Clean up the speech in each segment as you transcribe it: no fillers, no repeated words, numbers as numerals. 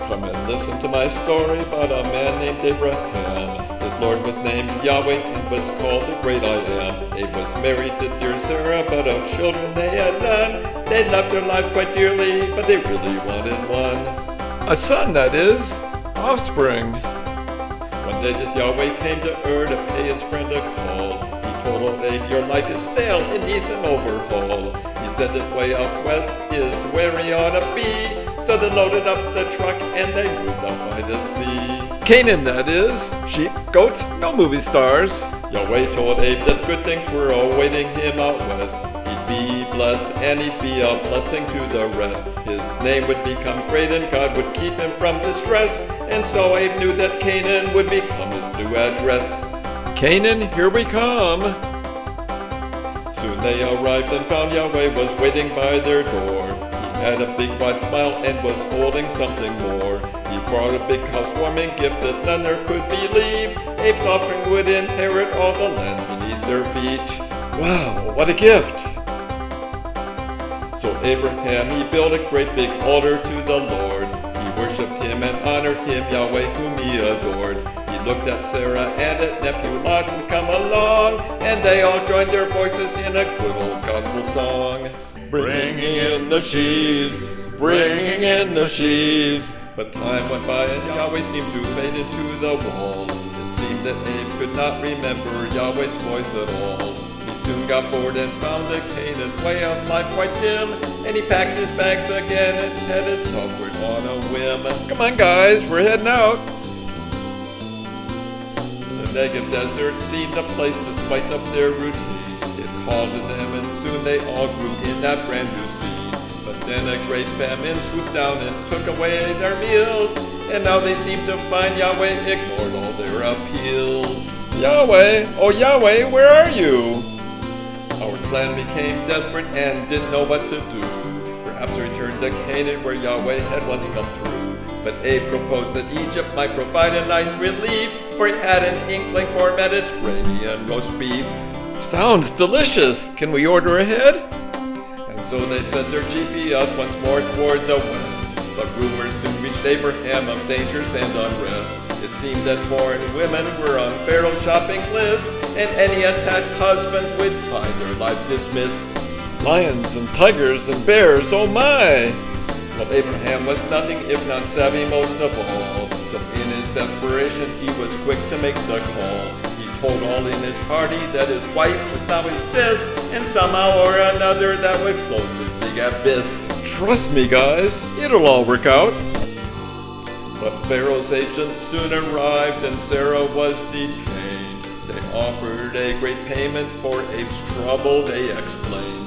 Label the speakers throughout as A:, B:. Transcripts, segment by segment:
A: Come and listen to my story about a man named Abraham. His Lord was named Yahweh and was called the Great I Am. Abe was married to dear Sarah, but of children they had none. They loved their lives quite dearly, but they really wanted one. A son, that is. Offspring. One day this Yahweh came to to pay his friend a call. He told old Abe, your life is stale, it needs an overhaul. He said that way out west is where he ought to be. So they loaded up the truck and they moved out by the sea. Canaan, that is. Sheep, goats, no movie stars. Yahweh told Abe that good things were awaiting him out west. He'd be blessed and he'd be a blessing to the rest. His name would become great and God would keep him from distress. And so Abe knew that Canaan would become his new address. Canaan, here we come. Soon they arrived and found Yahweh was waiting by their door. He had a big wide smile and was holding something more. He brought a big housewarming gift that none there could believe. Abe's offspring would inherit all the land beneath their feet. Wow, what a gift! So Abraham, he built a great big altar to the Lord. He worshipped him and honored him, Yahweh whom he adored. He looked at Sarah and at nephew Lot would come along, and they all joined their voices in a good old gospel song. Bringing in the sheaves, bringing in the sheaves. But time went by and Yahweh seemed to fade into the wall. It seemed that Abe could not remember Yahweh's voice at all. He soon got bored and found the Canaan way of life quite dim, and he packed his bags again and headed southward on a whim. Come on guys, we're heading out. The Negev desert seemed a place to spice up their routine. It called to them and soon they all grouped in that brand new scene. But then a great famine swooped down and took away their meals, and now they seem to find Yahweh ignored all their appeals. Yahweh, oh Yahweh, where are you? Our clan became desperate and didn't know what to do. Perhaps return to Canaan where Yahweh had once come through. But Abe proposed that Egypt might provide a nice relief, for he had an inkling for Mediterranean roast beef. Sounds delicious. Can we order ahead? And so they sent their GPS once more toward the west. But rumors soon reached Abraham of dangers and unrest. It seemed that foreign women were on Pharaoh's shopping list, and any attached husbands would find their lives dismissed. Lions and tigers and bears, oh my! Well, Abraham was nothing if not savvy most of all. So in his desperation, he was quick to make the call. Told all in his party that his wife was now his sis, and somehow or another that would close the big abyss. Trust me guys, it'll all work out. But Pharaoh's agents soon arrived and Sarah was detained. They offered a great payment for Abe's trouble, they explained.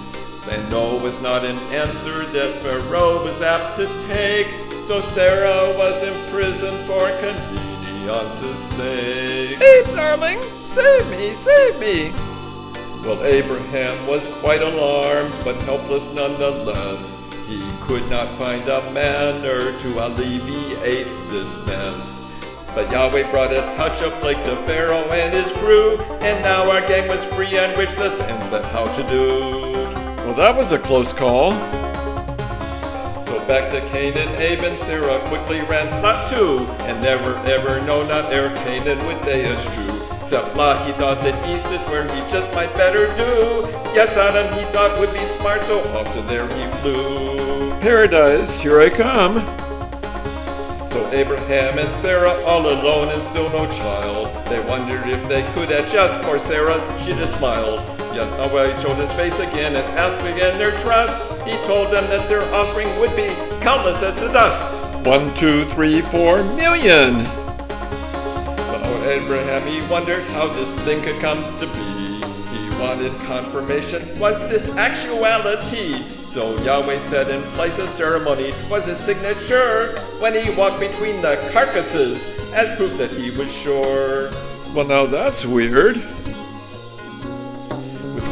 A: And no was not an answer that Pharaoh was apt to take, so Sarah was imprisoned for convenience's sake. Abe, darling, save me, save me! Well, Abraham was quite alarmed, but helpless nonetheless. He could not find a manner to alleviate this mess. But Yahweh brought a touch of plague to Pharaoh and his crew, and now our gang was free and richless ends that how to do. Well, that was a close call. So back to Canaan, Abe and Sarah quickly ran Lot too, and never ever, no not e'er Canaan would they eschew. Except Lot, he thought that east is where he just might better do. Yes, Adam, he thought would be smart, so off to there he flew. Paradise, here I come. So Abraham and Sarah all alone and still no child. They wondered if they could adjust. Poor Sarah, she just smiled. Yet Yahweh showed his face again and asked again their trust. He told them that their offspring would be countless as the dust. 1, 2, 3, 4 million. But Abraham, he wondered how this thing could come to be. He wanted confirmation. Was this actuality? So Yahweh set in place a ceremony. 'Twas his signature when he walked between the carcasses as proof that he was sure. Well, now that's weird.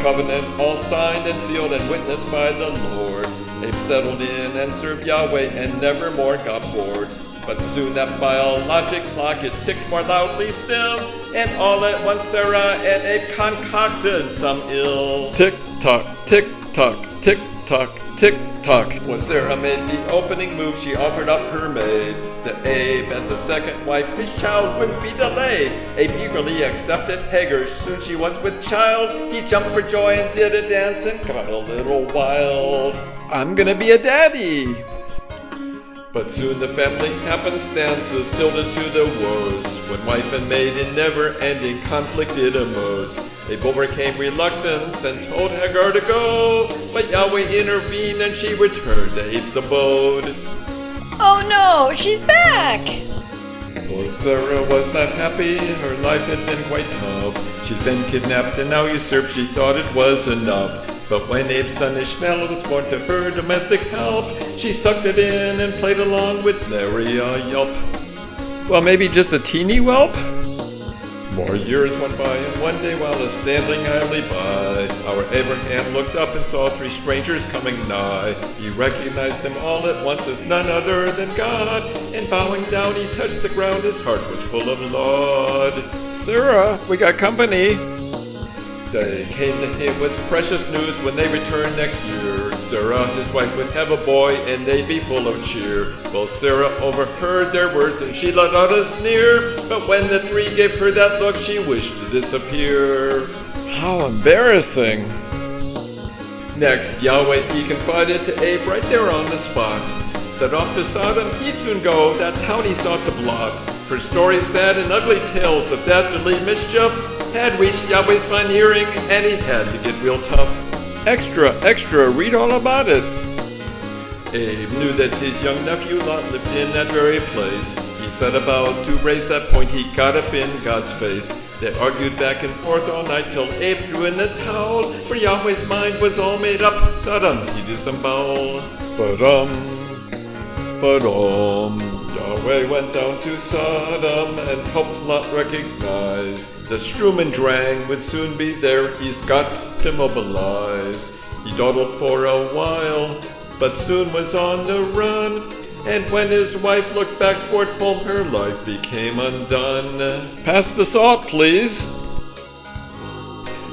A: Covenant all signed and sealed and witnessed by the Lord. Abe settled in and served Yahweh and never more got bored. But soon that biologic clock it ticked more loudly still, and all at once Sarah and Abe concocted some ill. Tick tock, tick tock, tick tock, Tick-tock. When Sarah made the opening move, she offered up her maid to Abe as a second wife. His child wouldn't be delayed. Abe eagerly accepted Hagar. Soon she was with child. He jumped for joy and did a dance and got a little wild. I'm gonna be a daddy. But soon the family happenstances tilted to the worst, when wife and maid in never-ending conflict did a most. Abe overcame reluctance and told Hagar to go, but Yahweh intervened and she returned to Abe's abode.
B: Oh no, she's back!
A: Poor Sarah was not happy, her life had been quite tough. She'd been kidnapped and now usurped, she thought it was enough. But when Abe's son Ishmael was born to her domestic help, she sucked it in and played along with nary a yelp. Well, maybe just a teeny whelp? More years went by, and one day while standing idly by, our Abraham looked up and saw three strangers coming nigh. He recognized them all at once as none other than God, and bowing down he touched the ground, his heart was full of laud. Sarah, we got company. They came to him with precious news when they returned next year. Sarah, his wife, would have a boy, and they'd be full of cheer. Well, Sarah overheard their words, and she let out a sneer. But when the three gave her that look, she wished to disappear. How embarrassing. Next, Yahweh, he confided to Abe right there on the spot, that off to Sodom he'd soon go, that town he sought to blot. For stories sad and ugly tales of dastardly mischief had reached Yahweh's fine hearing, and he had to get real tough. Extra, extra, read all about it. Abe knew that his young nephew Lot lived in that very place. He set about to raise that point, he got up in God's face. They argued back and forth all night till Abe threw in the towel, for Yahweh's mind was all made up. Sodom he disemboweled. Yahweh went down to Sodom and helped Lot recognize the Struman Drang would soon be there, he's got to mobilize. He dawdled for a while, but soon was on the run, and when his wife looked back toward home, her life became undone. Pass the salt, please.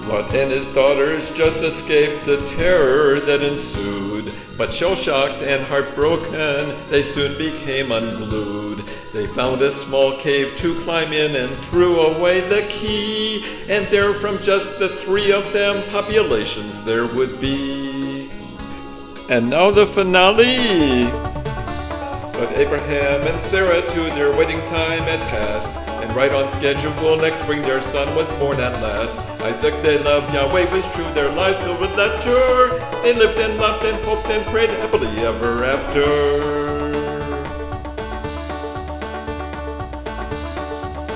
A: Lot and his daughters just escaped the terror that ensued, but shell-shocked and heartbroken, they soon became unglued. They found a small cave to climb in and threw away the key, and there from just the three of them, populations there would be. And now the finale. But Abraham and Sarah to their waiting time had passed, and right on schedule next spring their son was born at last. Isaac they loved, Yahweh was true, their lives filled with laughter. They lived and laughed and hoped and prayed happily ever after.